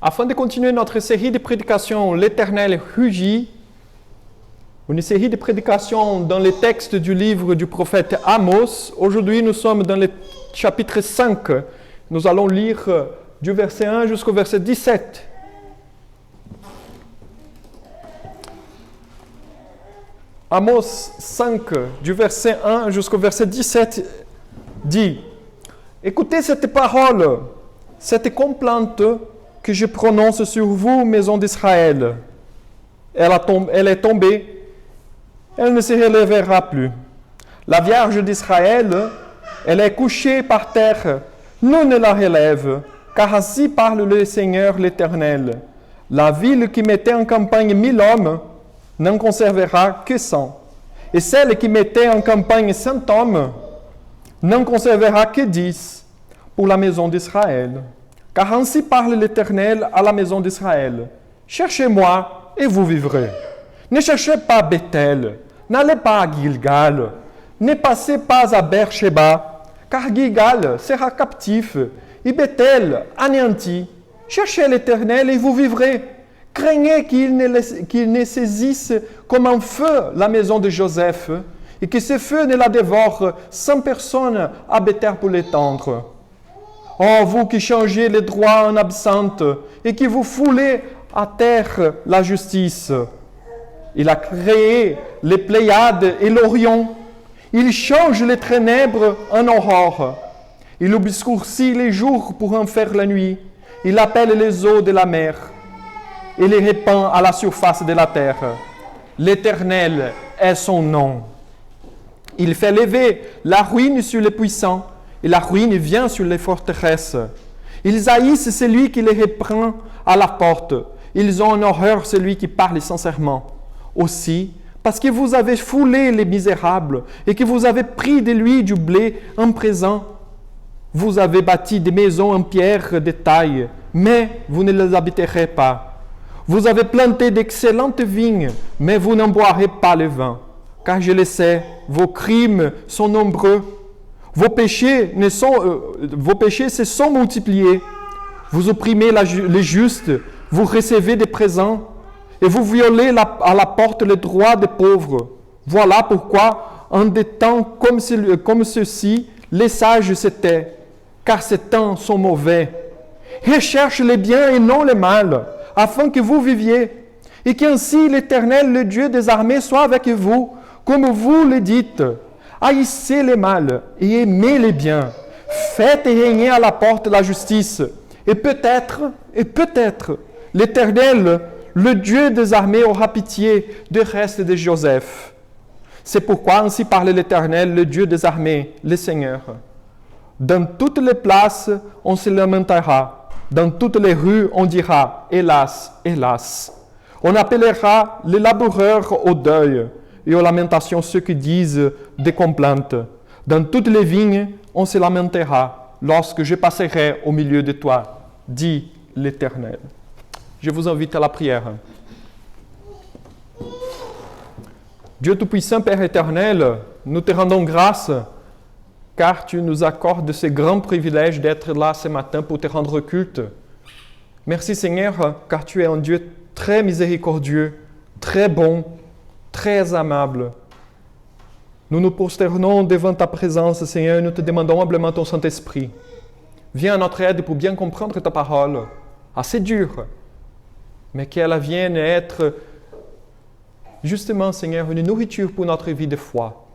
Afin de continuer notre série de prédications, l'Éternel rugit, une série de prédications dans les textes du livre du prophète Amos. Aujourd'hui, nous sommes dans le chapitre 5. Nous allons lire du verset 1 jusqu'au verset 17. Amos 5, du verset 1 jusqu'au verset 17, dit « Écoutez cette parole, cette complainte que je prononce sur vous, maison d'Israël. Elle est tombée, elle ne se relèvera plus. La Vierge d'Israël, elle est couchée par terre, nous ne la relève, car ainsi parle le Seigneur l'Éternel. La ville qui mettait en campagne 1000 hommes n'en conservera que 100. Et celle qui mettait en campagne 100 hommes n'en conservera que 10 pour la maison d'Israël. Car ainsi parle l'Éternel à la maison d'Israël. Cherchez-moi et vous vivrez. Ne cherchez pas Bethel, n'allez pas à Gilgal, ne passez pas à Beersheba, car Gilgal sera captif et Bethel anéanti. Cherchez l'Éternel et vous vivrez. Craignez qu'il ne saisisse comme un feu la maison de Joseph et que ce feu ne la dévore sans personne à Bethel pour l'étendre. Oh, vous qui changez les droits en absente et qui vous foulez à terre la justice. Il a créé les Pléiades et l'Orion. Il change les ténèbres en aurore. Il obscurcit les jours pour en faire la nuit. Il appelle les eaux de la mer et les répand à la surface de la terre. L'Éternel est son nom. Il fait lever la ruine sur les puissants et la ruine vient sur les forteresses. Ils haïssent celui qui les reprend à la porte. Ils ont en horreur celui qui parle sincèrement. Aussi, parce que vous avez foulé les misérables et que vous avez pris de lui du blé en présent, vous avez bâti des maisons en pierre de taille, mais vous ne les habiterez pas. Vous avez planté d'excellentes vignes, mais vous n'en boirez pas le vin. Car je le sais, vos crimes sont nombreux. Vos péchés se sont multipliés. Vous opprimez les justes, vous recevez des présents, et vous violez à la porte les droits des pauvres. Voilà pourquoi, en des temps comme ceux-ci, les sages se taient, car ces temps sont mauvais. Recherche le bien et non le mal, afin que vous viviez, et qu'ainsi l'Éternel, le Dieu des armées, soit avec vous, comme vous le dites. Haïssez le mal et aimez le bien. Faites régner à la porte la justice. Et peut-être, l'Éternel, le Dieu des armées, aura pitié du reste de Joseph. C'est pourquoi ainsi parle l'Éternel, le Dieu des armées, le Seigneur. Dans toutes les places, on se lamentera. Dans toutes les rues, on dira « Hélas, hélas ». On appellera les laboureurs au deuil et aux lamentations ceux qui disent des complaintes. Dans toutes les vignes, on se lamentera lorsque je passerai au milieu de toi, dit l'Éternel. Je vous invite à la prière. Dieu Tout-Puissant, Père éternel, nous te rendons grâce car tu nous accordes ce grand privilège d'être là ce matin pour te rendre culte. Merci Seigneur, car tu es un Dieu très miséricordieux, très bon, très aimable. Nous nous prosternons devant ta présence, Seigneur, et nous te demandons humblement ton Saint-Esprit. Viens à notre aide pour bien comprendre ta parole, assez dure, mais qu'elle vienne être justement, Seigneur, une nourriture pour notre vie de foi.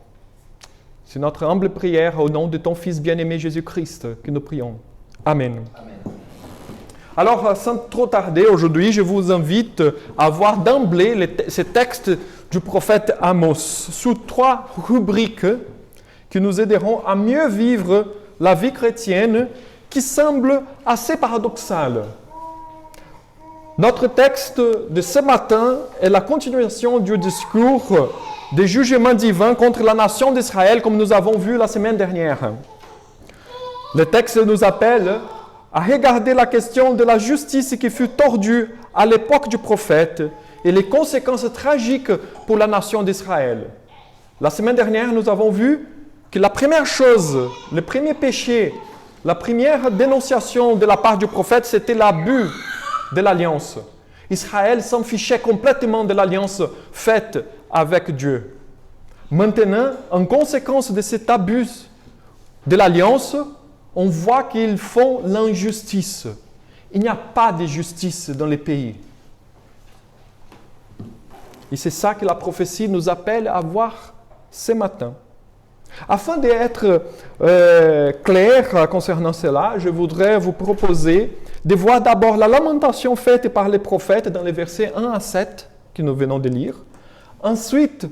C'est notre humble prière au nom de ton Fils bien-aimé Jésus-Christ que nous prions. Amen. Amen. Alors, sans trop tarder, aujourd'hui, je vous invite à voir d'emblée ces textes du prophète Amos sous 3 rubriques qui nous aideront à mieux vivre la vie chrétienne qui semble assez paradoxale. Notre texte de ce matin est la continuation du discours des jugements divins contre la nation d'Israël, comme nous avons vu la semaine dernière. Le texte nous appelle à regarder la question de la justice qui fut tordue à l'époque du prophète et les conséquences tragiques pour la nation d'Israël. La semaine dernière, nous avons vu que la première chose, le premier péché, la première dénonciation de la part du prophète, c'était l'abus de l'alliance. Israël s'en fichait complètement de l'alliance faite avec Dieu. Maintenant, en conséquence de cet abus de l'alliance, on voit qu'ils font l'injustice. Il n'y a pas de justice dans les pays. Et c'est ça que la prophétie nous appelle à voir ce matin. Afin d'être clair concernant cela, je voudrais vous proposer de voir d'abord la lamentation faite par les prophètes dans les versets 1 à 7 que nous venons de lire. Ensuite,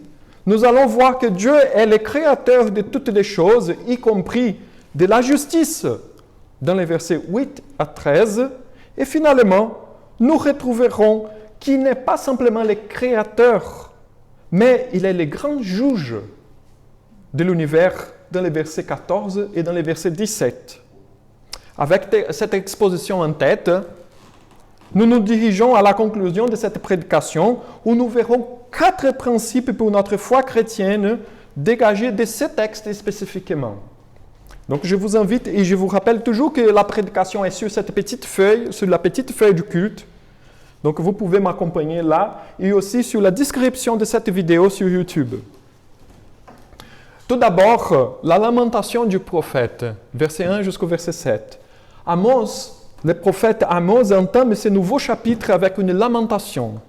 nous allons voir que Dieu est le créateur de toutes les choses, y compris de la justice, dans les versets 8 à 13. Et finalement, nous retrouverons qu'il n'est pas simplement le créateur, mais il est le grand juge de l'univers dans les versets 14 et dans les versets 17. Avec cette exposition en tête, nous nous dirigeons à la conclusion de cette prédication où nous verrons 4 principes pour notre foi chrétienne dégagés de ce texte spécifiquement. Donc je vous invite et je vous rappelle toujours que la prédication est sur cette petite feuille, sur la petite feuille du culte. Donc vous pouvez m'accompagner là et aussi sur la description de cette vidéo sur YouTube. Tout d'abord, la lamentation du prophète, verset 1 jusqu'au verset 7. Amos, le prophète Amos entame ce nouveau chapitre avec une lamentation,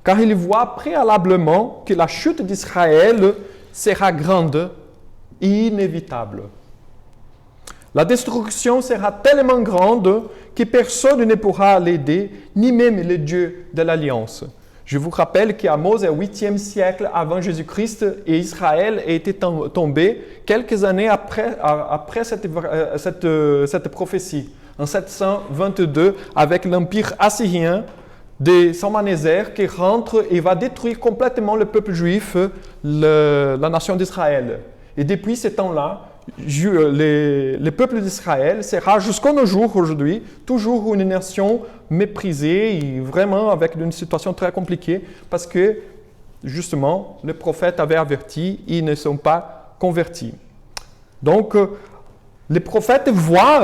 car il voit préalablement que la chute d'Israël sera grande et inévitable. La destruction sera tellement grande que personne ne pourra l'aider, ni même le Dieu de l'Alliance. Je vous rappelle qu'Amos est au 8e siècle avant Jésus-Christ et Israël a été tombé quelques années après cette prophétie, en 722, avec l'empire assyrien de Salmanéser qui rentre et va détruire complètement le peuple juif, la nation d'Israël. Et depuis ce temps-là, le peuple d'Israël sera jusqu'à nos jours aujourd'hui toujours une nation méprisée et vraiment avec une situation très compliquée parce que justement le prophète avait averti, ils ne sont pas convertis. Donc les prophètes voient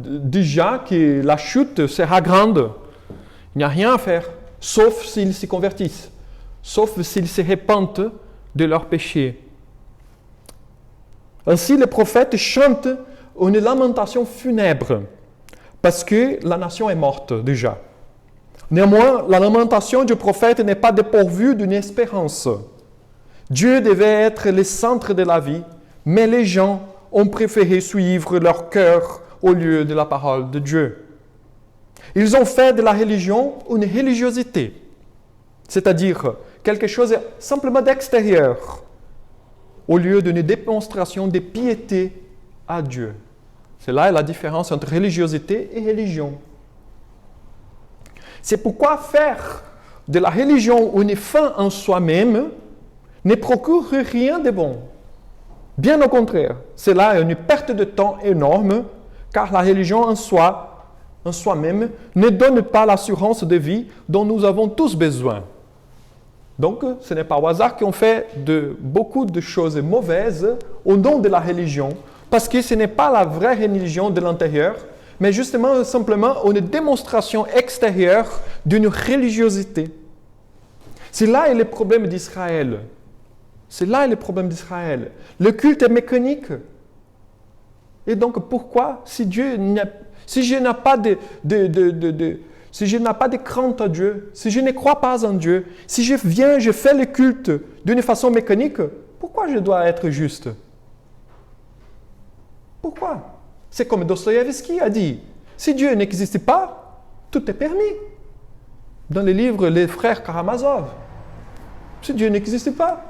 déjà que la chute sera grande. Il n'y a rien à faire sauf s'ils se convertissent, sauf s'ils se repentent de leurs péchés. Ainsi, les prophètes chantent une lamentation funèbre, parce que la nation est morte déjà. Néanmoins, la lamentation du prophète n'est pas dépourvue d'une espérance. Dieu devait être le centre de la vie, mais les gens ont préféré suivre leur cœur au lieu de la parole de Dieu. Ils ont fait de la religion une religiosité, c'est-à-dire quelque chose simplement d'extérieur, au lieu d'une démonstration de piété à Dieu. C'est là la différence entre religiosité et religion. C'est pourquoi faire de la religion une fin en soi-même ne procure rien de bon. Bien au contraire, cela est une perte de temps énorme, car la religion en soi-même, ne donne pas l'assurance de vie dont nous avons tous besoin. Donc, ce n'est pas au hasard qu'on fait beaucoup de choses mauvaises au nom de la religion, parce que ce n'est pas la vraie religion de l'intérieur, mais justement simplement une démonstration extérieure d'une religiosité. C'est là est le problème d'Israël. C'est là le problème d'Israël. Le culte est mécanique. Et donc, pourquoi, si je n'ai pas si je n'ai pas de crainte à Dieu, si je ne crois pas en Dieu, si je fais le culte d'une façon mécanique, pourquoi je dois être juste? Pourquoi? C'est comme Dostoïevski a dit, si Dieu n'existe pas, tout est permis. Dans le livre Les Frères Karamazov. Si Dieu n'existe pas,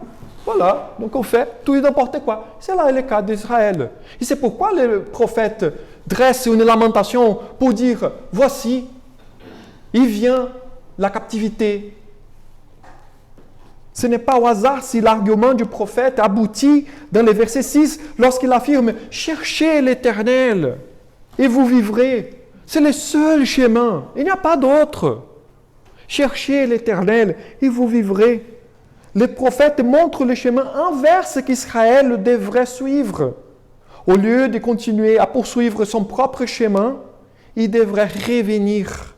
voilà, donc on fait tout et n'importe quoi. C'est là le cas d'Israël. Et c'est pourquoi le prophète dresse une lamentation pour dire, voici, il vient la captivité. Ce n'est pas au hasard si l'argument du prophète aboutit dans le verset 6 lorsqu'il affirme « Cherchez l'Éternel et vous vivrez ». C'est le seul chemin. Il n'y a pas d'autre. Cherchez l'Éternel et vous vivrez. Le prophète montre le chemin inverse qu'Israël devrait suivre. Au lieu de continuer à poursuivre son propre chemin, il devrait revenir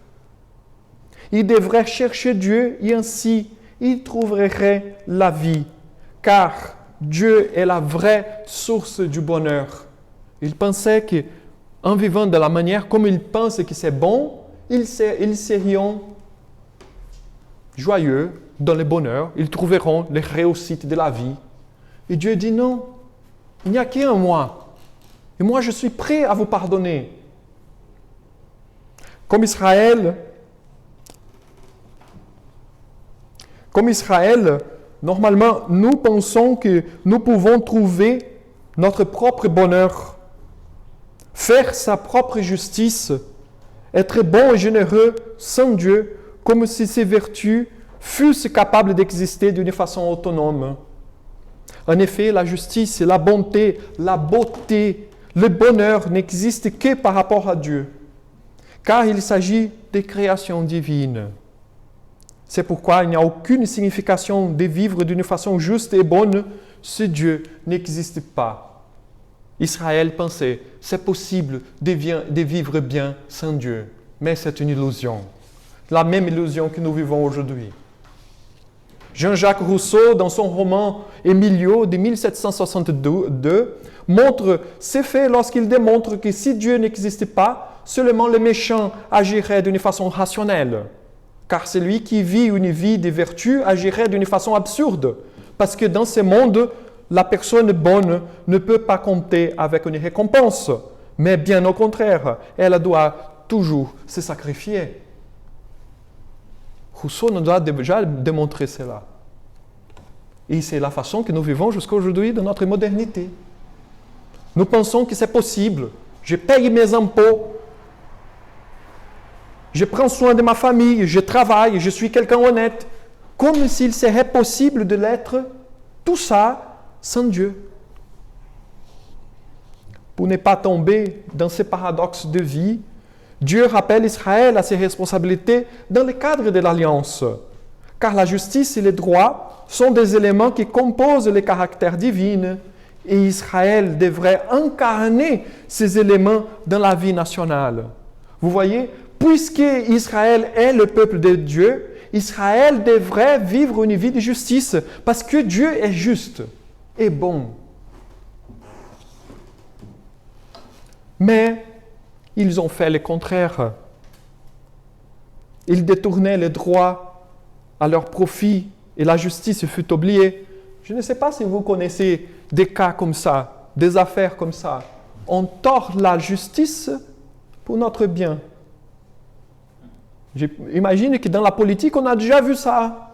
Il devrait chercher Dieu et ainsi il trouverait la vie, car Dieu est la vraie source du bonheur. Il pensait qu'en vivant de la manière comme ils pensent que c'est bon, ils serions joyeux dans le bonheur, ils trouveront les réussites de la vie. Et Dieu dit non, il n'y a qu'un moi. Et moi, je suis prêt à vous pardonner. Comme Israël, normalement, nous pensons que nous pouvons trouver notre propre bonheur, faire sa propre justice, être bon et généreux sans Dieu, comme si ces vertus fussent capables d'exister d'une façon autonome. En effet, la justice, la bonté, la beauté, le bonheur n'existent que par rapport à Dieu, car il s'agit des créations divines. C'est pourquoi il n'y a aucune signification de vivre d'une façon juste et bonne si Dieu n'existe pas. Israël pensait, c'est possible de vivre bien sans Dieu, mais c'est une illusion. La même illusion que nous vivons aujourd'hui. Jean-Jacques Rousseau, dans son roman Emilio de 1762, montre ces faits lorsqu'il démontre que si Dieu n'existe pas, seulement le méchant agirait d'une façon rationnelle. Car celui qui vit une vie de vertu agirait d'une façon absurde, parce que dans ce monde, la personne bonne ne peut pas compter avec une récompense, mais bien au contraire, elle doit toujours se sacrifier. Rousseau nous a déjà démontré cela. Et c'est la façon que nous vivons jusqu'à aujourd'hui dans notre modernité. Nous pensons que c'est possible. Je paye mes impôts, je prends soin de ma famille, je travaille, je suis quelqu'un honnête, comme s'il serait possible de l'être, tout ça, sans Dieu. Pour ne pas tomber dans ces paradoxes de vie, Dieu rappelle Israël à ses responsabilités dans le cadre de l'Alliance, car la justice et les droits sont des éléments qui composent le caractère divin, et Israël devrait incarner ces éléments dans la vie nationale. Vous voyez, puisque Israël est le peuple de Dieu, Israël devrait vivre une vie de justice, parce que Dieu est juste et bon. Mais ils ont fait le contraire. Ils détournaient les droits à leur profit et la justice fut oubliée. Je ne sais pas si vous connaissez des cas comme ça, des affaires comme ça. On tord la justice pour notre bien. J'imagine que dans la politique, on a déjà vu ça.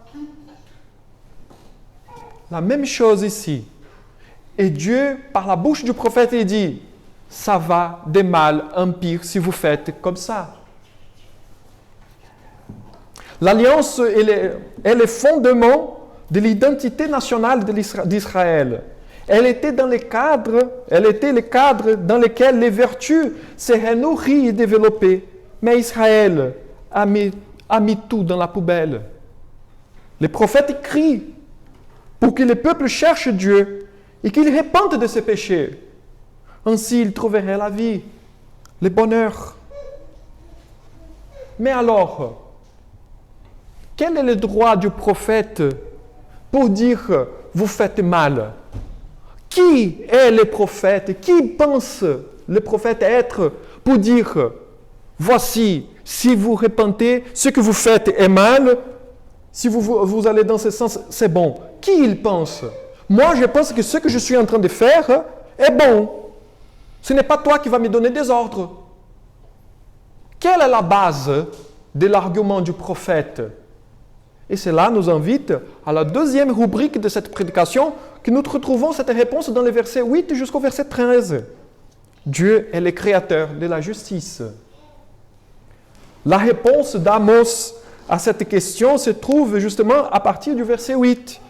La même chose ici. Et Dieu, par la bouche du prophète, il dit, ça va de mal en pire si vous faites comme ça. L'alliance est le fondement de l'identité nationale d'Israël. Elle était le cadre dans lequel les vertus seraient nourries et développées. Mais Israël a mis tout dans la poubelle. Les prophètes crient pour que le peuple cherche Dieu et qu'il repente de ses péchés. Ainsi, il trouverait la vie, le bonheur. Mais alors, quel est le droit du prophète pour dire « vous faites mal » ? Qui est le prophète ? Qui pense le prophète être pour dire « voici, si vous repentez, ce que vous faites est mal, si vous allez dans ce sens, c'est bon ». Qui il pense ? Moi, je pense que ce que je suis en train de faire est bon. Ce n'est pas toi qui vas me donner des ordres. Quelle est la base de l'argument du prophète ? Et cela nous invite à la deuxième rubrique de cette prédication, que nous retrouvons cette réponse dans les versets 8 jusqu'au verset 13. Dieu est le créateur de la justice. La réponse d'Amos à cette question se trouve justement à partir du verset 8,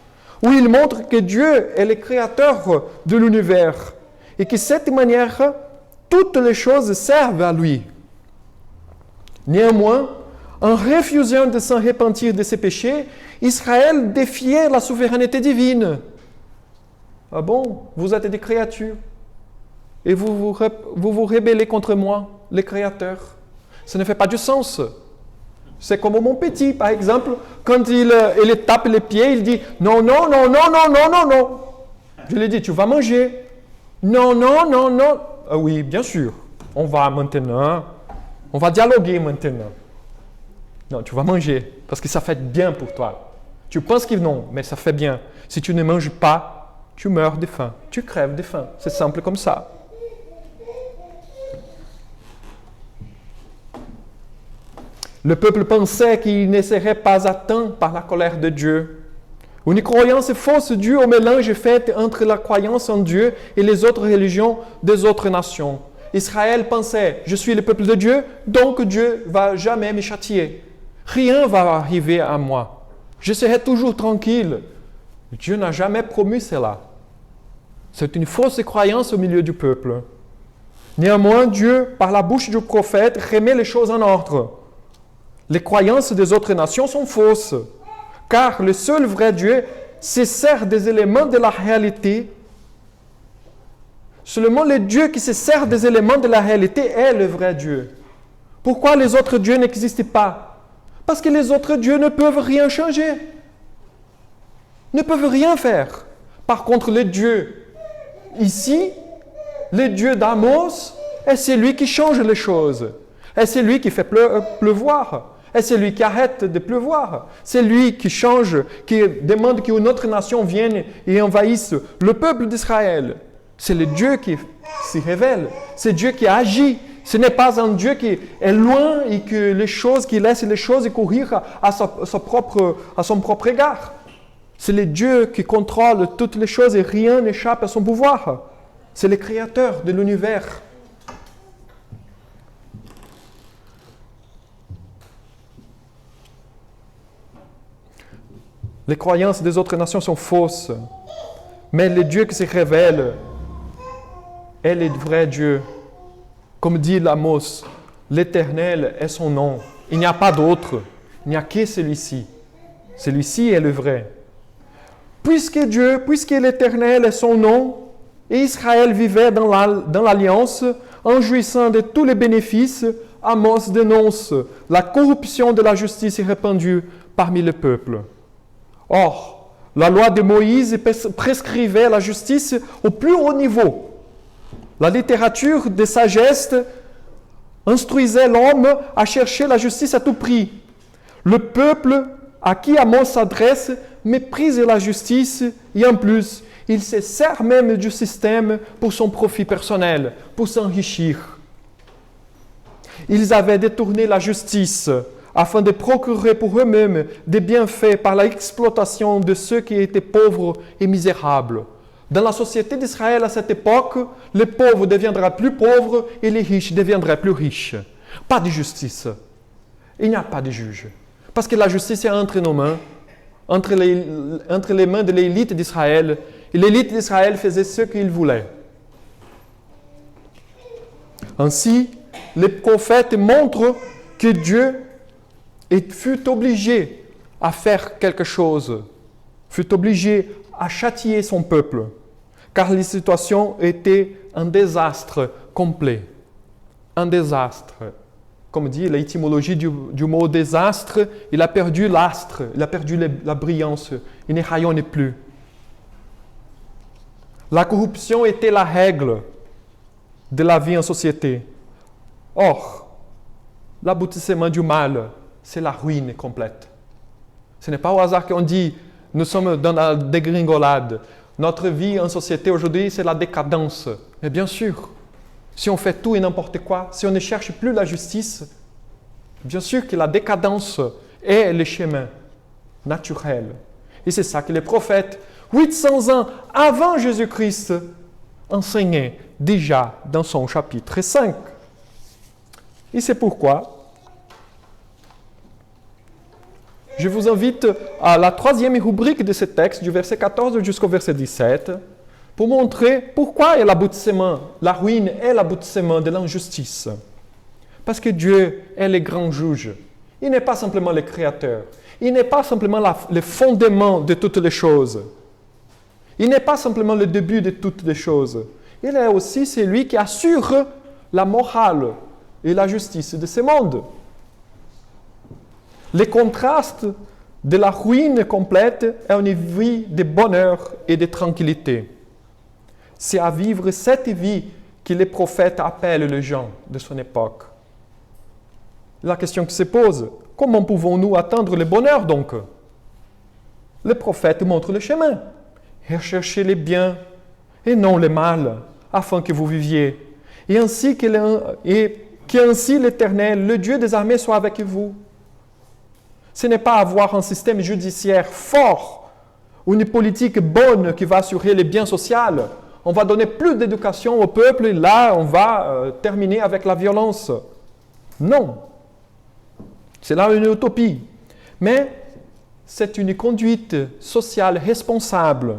où il montre que Dieu est le créateur de l'univers et que de cette manière, toutes les choses servent à lui. Néanmoins, en refusant de s'en repentir de ses péchés, Israël défiait la souveraineté divine. Ah bon, vous êtes des créatures et vous vous rebellez contre moi, le Créateur. Ça ne fait pas du sens. C'est comme mon petit, par exemple, quand il tape les pieds, il dit non, non, non, non, non, non, non, non. Je lui dis, tu vas manger. Non, non, non, non. Ah oui, bien sûr. On va maintenant. On va dialoguer maintenant. Non, tu vas manger, parce que ça fait bien pour toi. Tu penses que non, mais ça fait bien. Si tu ne manges pas, tu meurs de faim. Tu crèves de faim. C'est simple comme ça. Le peuple pensait qu'il ne serait pas atteint par la colère de Dieu. Une croyance fausse due au mélange fait entre la croyance en Dieu et les autres religions des autres nations. Israël pensait, je suis le peuple de Dieu, donc Dieu ne va jamais me châtier. Rien ne va arriver à moi. Je serai toujours tranquille. Dieu n'a jamais promis cela. C'est une fausse croyance au milieu du peuple. Néanmoins, Dieu, par la bouche du prophète, remet les choses en ordre. Les croyances des autres nations sont fausses, car le seul vrai Dieu se sert des éléments de la réalité. Seulement le Dieu qui se sert des éléments de la réalité est le vrai Dieu. Pourquoi les autres dieux n'existent pas? Parce que les autres dieux ne peuvent rien changer, ne peuvent rien faire. Par contre, le Dieu ici, le Dieu d'Amos, est celui qui change les choses, est celui qui fait pleuvoir. Et c'est lui qui arrête de pleuvoir. C'est lui qui change, qui demande qu'une autre nation vienne et envahisse le peuple d'Israël. C'est le Dieu qui s'y révèle. C'est Dieu qui agit. Ce n'est pas un Dieu qui est loin et qui laisse les choses courir à son propre égard. C'est le Dieu qui contrôle toutes les choses et rien n'échappe à son pouvoir. C'est le créateur de l'univers. Les croyances des autres nations sont fausses, mais le Dieu qui se révèle est le vrai Dieu. Comme dit l'Amos, l'Éternel est son nom. Il n'y a pas d'autre, il n'y a que celui-ci. Celui-ci est le vrai. Puisque l'Éternel est son nom, et Israël vivait dans l'alliance, en jouissant de tous les bénéfices, Amos dénonce la corruption de la justice répandue parmi le peuple. Or, la loi de Moïse prescrivait la justice au plus haut niveau. La littérature de sagesse instruisait l'homme à chercher la justice à tout prix. Le peuple à qui Amos s'adresse méprise la justice et en plus, il se sert même du système pour son profit personnel, pour s'enrichir. Ils avaient détourné la justice afin de procurer pour eux-mêmes des bienfaits par l'exploitation de ceux qui étaient pauvres et misérables. Dans la société d'Israël à cette époque, les pauvres deviendraient plus pauvres et les riches deviendraient plus riches. Pas de justice. Il n'y a pas de juge. Parce que la justice est entre nos mains, entre les mains de l'élite d'Israël. Et l'élite d'Israël faisait ce qu'il voulait. Ainsi, les prophètes montrent que Dieu fut obligé à faire quelque chose, fut obligé à châtier son peuple, car la situation était un désastre complet. Un désastre. Comme dit l'étymologie du mot désastre, il a perdu l'astre, il a perdu la brillance, il ne rayonne plus. La corruption était la règle de la vie en société. Or, l'aboutissement du mal, c'est la ruine complète. Ce n'est pas au hasard qu'on dit, nous sommes dans la dégringolade. Notre vie en société aujourd'hui, c'est la décadence. Mais bien sûr, si on fait tout et n'importe quoi, si on ne cherche plus la justice, bien sûr que la décadence est le chemin naturel. Et c'est ça que les prophètes, 800 ans avant Jésus-Christ, enseignaient déjà dans son chapitre 5. Et c'est pourquoi je vous invite à la troisième rubrique de ce texte, du verset 14 jusqu'au verset 17, pour montrer pourquoi est l'aboutissement, la ruine est l'aboutissement de l'injustice. Parce que Dieu est le grand juge. Il n'est pas simplement le créateur. Il n'est pas simplement le fondement de toutes les choses. Il n'est pas simplement le début de toutes les choses. Il est aussi celui qui assure la morale et la justice de ce monde. Les contrastes de la ruine complète et une vie de bonheur et de tranquillité. C'est à vivre cette vie que les prophètes appellent les gens de son époque. La question qui se pose, comment pouvons-nous atteindre le bonheur donc? Les prophètes montrent le chemin. Recherchez les biens et non le mal, afin que vous viviez. Et ainsi qu'ainsi l'Éternel, le Dieu des armées, soit avec vous. Ce n'est pas avoir un système judiciaire fort, ou une politique bonne qui va assurer les biens sociaux. On va donner plus d'éducation au peuple et là, on va terminer avec la violence. Non. C'est là une utopie. Mais c'est une conduite sociale responsable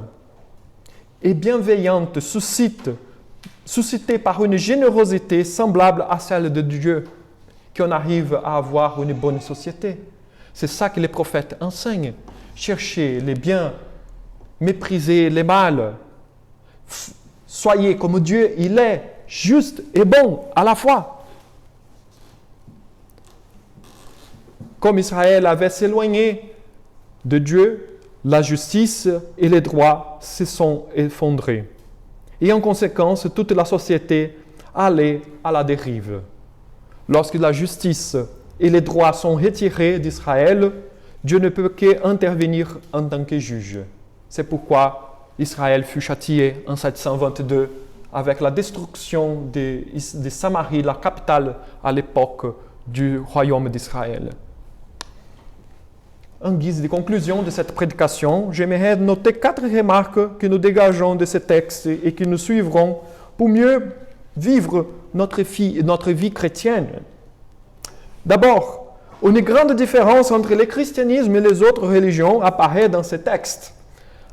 et bienveillante, suscitée par une générosité semblable à celle de Dieu, qu'on arrive à avoir une bonne société. C'est ça que les prophètes enseignent. Cherchez les biens, méprisez les mal. Soyez comme Dieu, il est juste et bon à la fois. Comme Israël avait s'éloigné de Dieu, la justice et les droits se sont effondrés. Et en conséquence, toute la société allait à la dérive. Lorsque la justice et les droits sont retirés d'Israël, Dieu ne peut qu'intervenir en tant que juge. C'est pourquoi Israël fut châtié en 722 avec la destruction de Samarie, la capitale à l'époque du royaume d'Israël. En guise de conclusion de cette prédication, j'aimerais noter 4 remarques que nous dégageons de ce texte et que nous suivrons pour mieux vivre notre vie chrétienne. D'abord, une grande différence entre le christianisme et les autres religions apparaît dans ce texte,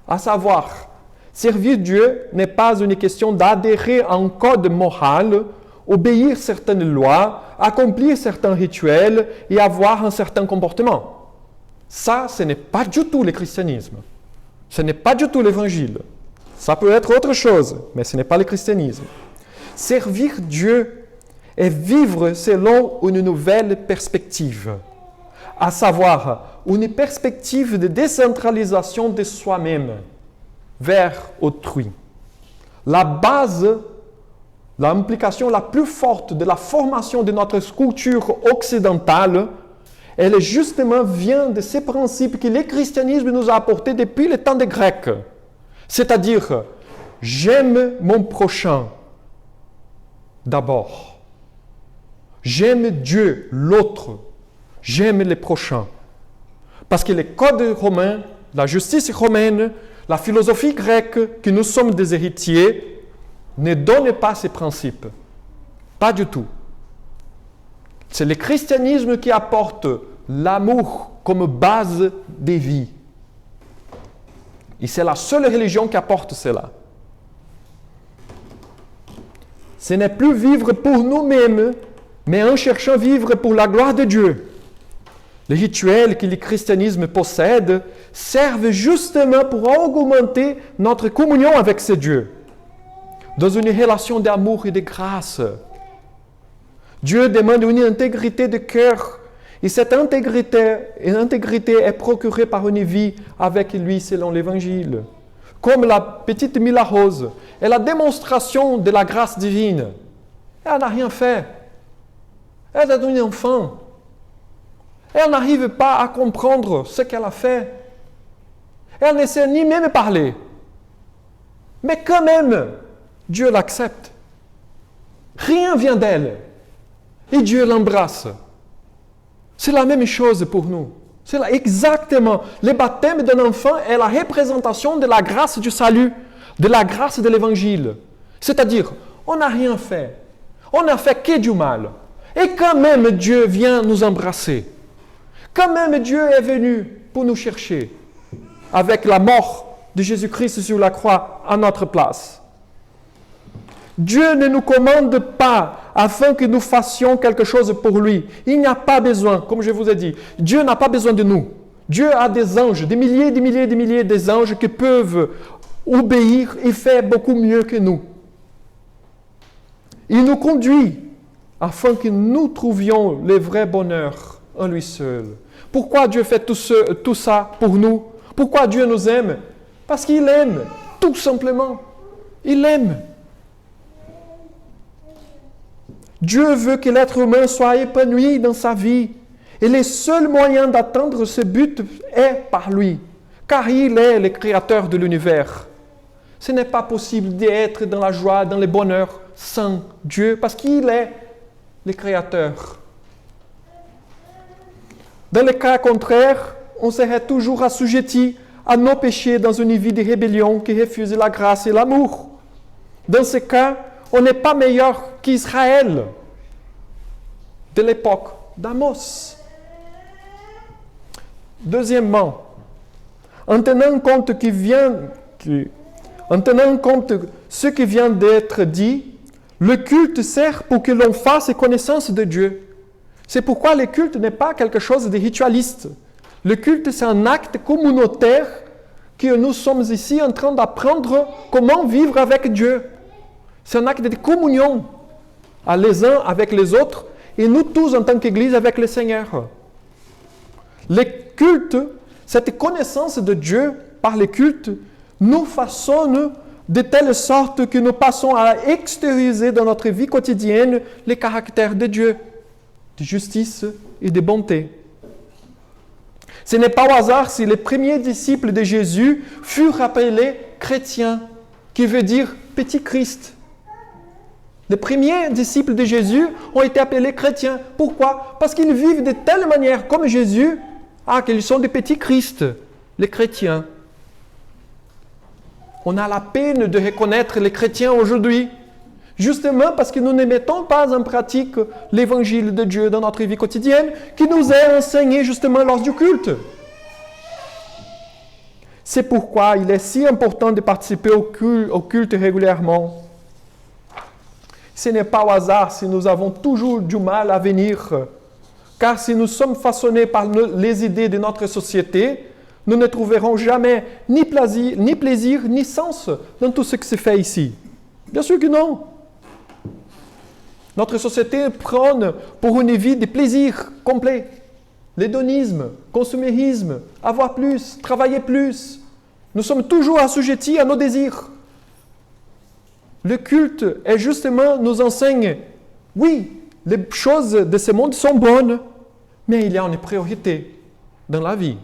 à savoir, servir Dieu n'est pas une question d'adhérer à un code moral, obéir certaines lois, accomplir certains rituels et avoir un certain comportement. Ça, ce n'est pas du tout le christianisme. Ce n'est pas du tout l'évangile. Ça peut être autre chose, mais ce n'est pas le christianisme. Servir Dieu et vivre selon une nouvelle perspective, à savoir une perspective de décentralisation de soi-même vers autrui. La base, l'implication la plus forte de la formation de notre culture occidentale, elle justement vient de ces principes que le christianisme nous a apportés depuis le temps des Grecs. C'est-à-dire, j'aime mon prochain d'abord. J'aime Dieu, l'autre. J'aime les prochains. Parce que les codes romains, la justice romaine, la philosophie grecque, que nous sommes des héritiers, ne donnent pas ces principes. Pas du tout. C'est le christianisme qui apporte l'amour comme base des vies. Et c'est la seule religion qui apporte cela. Ce n'est plus vivre pour nous-mêmes, mais en cherchant à vivre pour la gloire de Dieu. Les rituels que le christianisme possède servent justement pour augmenter notre communion avec ce Dieu, dans une relation d'amour et de grâce. Dieu demande une intégrité de cœur, et cette intégrité est procurée par une vie avec lui selon l'Évangile. Comme la petite Mila Rose est la démonstration de la grâce divine. Elle n'a rien fait. Elle est une enfant. Elle n'arrive pas à comprendre ce qu'elle a fait. Elle ne sait ni même parler. Mais quand même, Dieu l'accepte. Rien vient d'elle. Et Dieu l'embrasse. C'est la même chose pour nous. C'est là exactement. Le baptême d'un enfant est la représentation de la grâce du salut, de la grâce de l'Évangile. C'est-à-dire, on n'a rien fait. On n'a fait que du mal. Et quand même, Dieu vient nous embrasser. Quand même, Dieu est venu pour nous chercher avec la mort de Jésus-Christ sur la croix à notre place. Dieu ne nous commande pas afin que nous fassions quelque chose pour lui. Il n'y a pas besoin, comme je vous ai dit. Dieu n'a pas besoin de nous. Dieu a des anges, des milliers, des milliers, des milliers d'anges qui peuvent obéir et faire beaucoup mieux que nous. Il nous conduit afin que nous trouvions le vrai bonheur en lui seul. Pourquoi Dieu fait tout ça pour nous? Pourquoi Dieu nous aime? Parce qu'il aime, tout simplement. Il aime. Dieu veut que l'être humain soit épanoui dans sa vie. Et le seul moyen d'atteindre ce but est par lui, car il est le créateur de l'univers. Ce n'est pas possible d'être dans la joie, dans le bonheur sans Dieu, parce qu'il est le créateur. Dans le cas contraire, on serait toujours assujetti à nos péchés dans une vie de rébellion qui refuse la grâce et l'amour. Dans ce cas, on n'est pas meilleur qu'Israël de l'époque d'Amos. Deuxièmement, en tenant compte ce qui vient d'être dit, le culte sert pour que l'on fasse connaissance de Dieu. C'est pourquoi le culte n'est pas quelque chose de ritualiste. Le culte, c'est un acte communautaire que nous sommes ici en train d'apprendre comment vivre avec Dieu. C'est un acte de communion, les uns avec les autres, et nous tous en tant qu'Église avec le Seigneur. Le culte, cette connaissance de Dieu par le culte, nous façonne de telle sorte que nous passons à extérioriser dans notre vie quotidienne les caractères de Dieu, de justice et de bonté. Ce n'est pas au hasard si les premiers disciples de Jésus furent appelés chrétiens, qui veut dire petit Christ. Les premiers disciples de Jésus ont été appelés chrétiens. Pourquoi? Parce qu'ils vivent de telle manière comme Jésus, qu'ils sont des petits Christ, les chrétiens. On a la peine de reconnaître les chrétiens aujourd'hui, justement parce que nous ne mettons pas en pratique l'évangile de Dieu dans notre vie quotidienne, qui nous est enseigné justement lors du culte. C'est pourquoi il est si important de participer au culte régulièrement. Ce n'est pas au hasard si nous avons toujours du mal à venir, car si nous sommes façonnés par les idées de notre société, nous ne trouverons jamais ni plaisir, ni sens dans tout ce qui se fait ici. Bien sûr que non. Notre société prône pour une vie de plaisir complet. L'hédonisme, consumérisme, avoir plus, travailler plus. Nous sommes toujours assujettis à nos désirs. Le culte est justement nous enseigne, oui, les choses de ce monde sont bonnes, mais il y a une priorité dans la vie.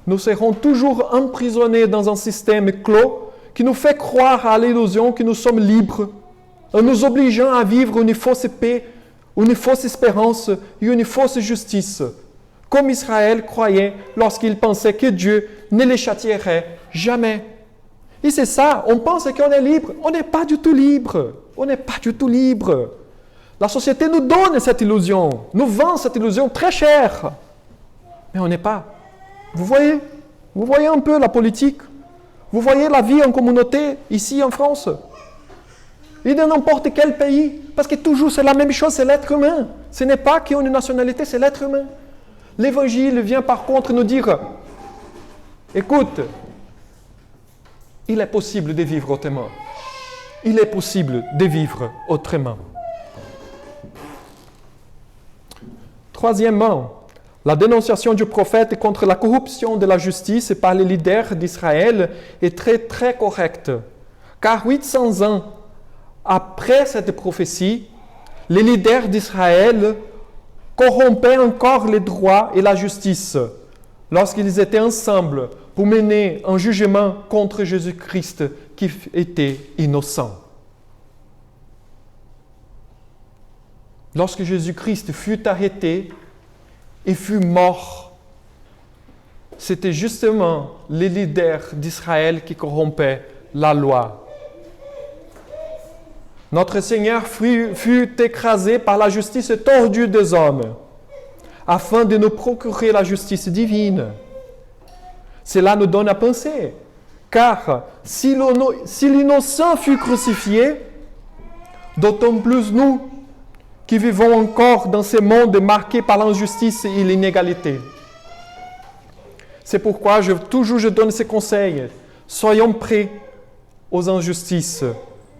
Nous serons toujours emprisonnés dans un système clos qui nous fait croire à l'illusion que nous sommes libres, en nous obligeant à vivre une fausse paix, une fausse espérance et une fausse justice, comme Israël croyait lorsqu'il pensait que Dieu ne les châtierait jamais. Et c'est ça, on pense qu'on est libre. On n'est pas du tout libre. On n'est pas du tout libre. La société nous donne cette illusion, nous vend cette illusion très chère. Mais on n'est pas. Vous voyez un peu la politique. Vous voyez la vie en communauté ici en France. Et dans n'importe quel pays. Parce que toujours c'est la même chose, c'est l'être humain. Ce n'est pas qu'une nationalité, c'est l'être humain. L'évangile vient par contre nous dire, écoute, il est possible de vivre autrement. Il est possible de vivre autrement. Troisièmement, la dénonciation du prophète contre la corruption de la justice par les leaders d'Israël est très très correcte. Car 800 ans après cette prophétie, les leaders d'Israël corrompaient encore les droits et la justice lorsqu'ils étaient ensemble pour mener un jugement contre Jésus-Christ qui était innocent. Lorsque Jésus-Christ fut arrêté et fut mort, c'était justement les leaders d'Israël qui corrompaient la loi. Notre Seigneur fut écrasé par la justice tordue des hommes, afin de nous procurer la justice divine. Cela nous donne à penser, car si l'innocent fut crucifié, d'autant plus nous qui vivons encore dans ce monde marqué par l'injustice et l'inégalité. C'est pourquoi je donne ces conseils. Soyons prêts aux injustices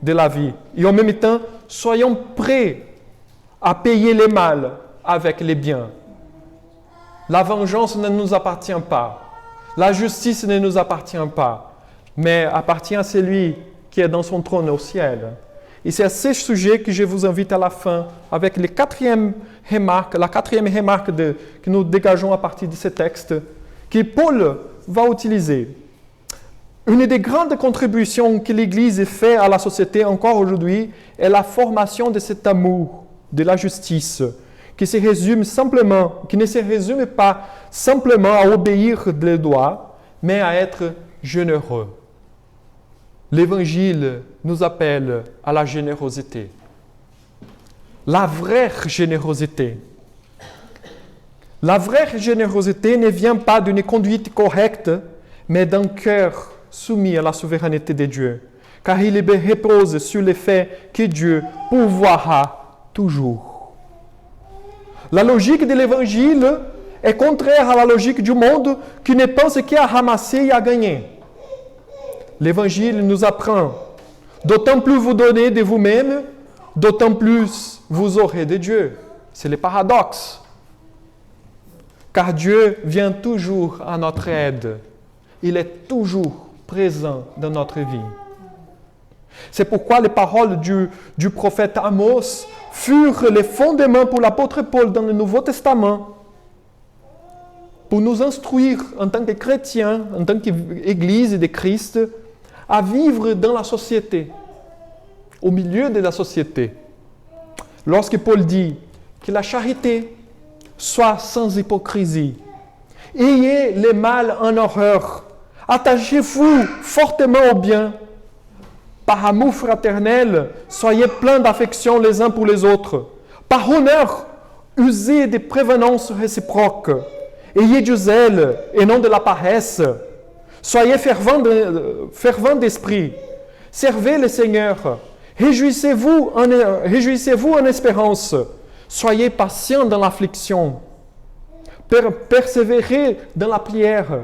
de la vie. Et en même temps, soyons prêts à payer les mal avec les biens. La vengeance ne nous appartient pas. La justice ne nous appartient pas, mais appartient à celui qui est dans son trône au ciel. Et c'est à ce sujet que je vous invite à la fin avec la quatrième remarque que nous dégageons à partir de ce texte, que Paul va utiliser. Une des grandes contributions que l'Église fait à la société encore aujourd'hui est la formation de cet amour de la justice, qui ne se résume pas simplement à obéir les lois, mais à être généreux. L'Évangile nous appelle à la générosité. La vraie générosité. La vraie générosité ne vient pas d'une conduite correcte, mais d'un cœur soumis à la souveraineté de Dieu, car il repose sur le fait que Dieu pourvoira toujours. La logique de l'Évangile est contraire à la logique du monde qui ne pense qu'à ramasser et à gagner. L'Évangile nous apprend, d'autant plus vous donnez de vous-même, d'autant plus vous aurez de Dieu. C'est le paradoxe. Car Dieu vient toujours à notre aide. Il est toujours présent dans notre vie. C'est pourquoi les paroles du prophète Amos furent les fondements pour l'apôtre Paul dans le Nouveau Testament, pour nous instruire en tant que chrétiens, en tant qu'Église de Christ, à vivre dans la société, au milieu de la société. Lorsque Paul dit que la charité soit sans hypocrisie, ayez le mal en horreur, attachez-vous fortement au bien, par amour fraternel, soyez pleins d'affection les uns pour les autres, par honneur, usez des prévenances réciproques, ayez du zèle et non de la paresse. Soyez fervents d'esprit. Servez le Seigneur. Réjouissez-vous en espérance. Soyez patients dans l'affliction. Persévérez dans la prière.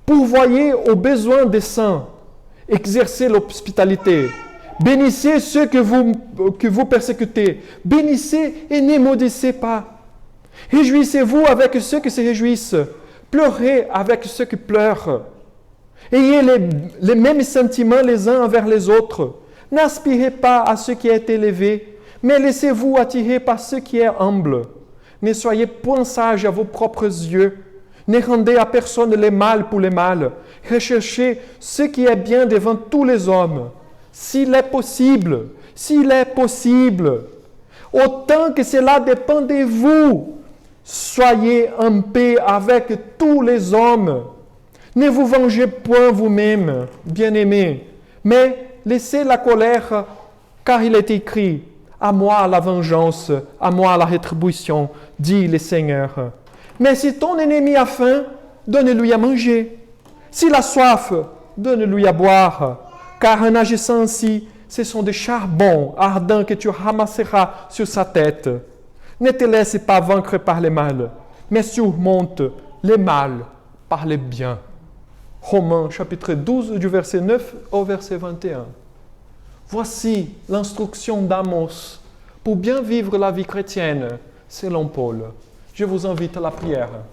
Pourvoyez aux besoins des saints. Exercez l'hospitalité. Bénissez ceux que vous persécutez. Bénissez et ne maudissez pas. Réjouissez-vous avec ceux qui se réjouissent. Pleurez avec ceux qui pleurent. Ayez les mêmes sentiments les uns envers les autres. N'aspirez pas à ce qui est élevé, mais laissez-vous attirer par ce qui est humble. Ne soyez point sages à vos propres yeux. Ne rendez à personne le mal pour le mal. Recherchez ce qui est bien devant tous les hommes. S'il est possible, autant que cela dépend de vous, soyez en paix avec tous les hommes. Ne vous vengez point vous-même, bien-aimés, mais laissez la colère, car il est écrit, « À moi la vengeance, à moi la rétribution, dit le Seigneur. » Mais si ton ennemi a faim, donne-lui à manger. S'il a soif, donne-lui à boire. Car en agissant ainsi, ce sont des charbons ardents que tu ramasseras sur sa tête. Ne te laisse pas vaincre par le mal, mais surmonte le mal par le bien. Romains chapitre 12 du verset 9 au verset 21. Voici l'instruction d'Amos pour bien vivre la vie chrétienne selon Paul. Je vous invite à la prière.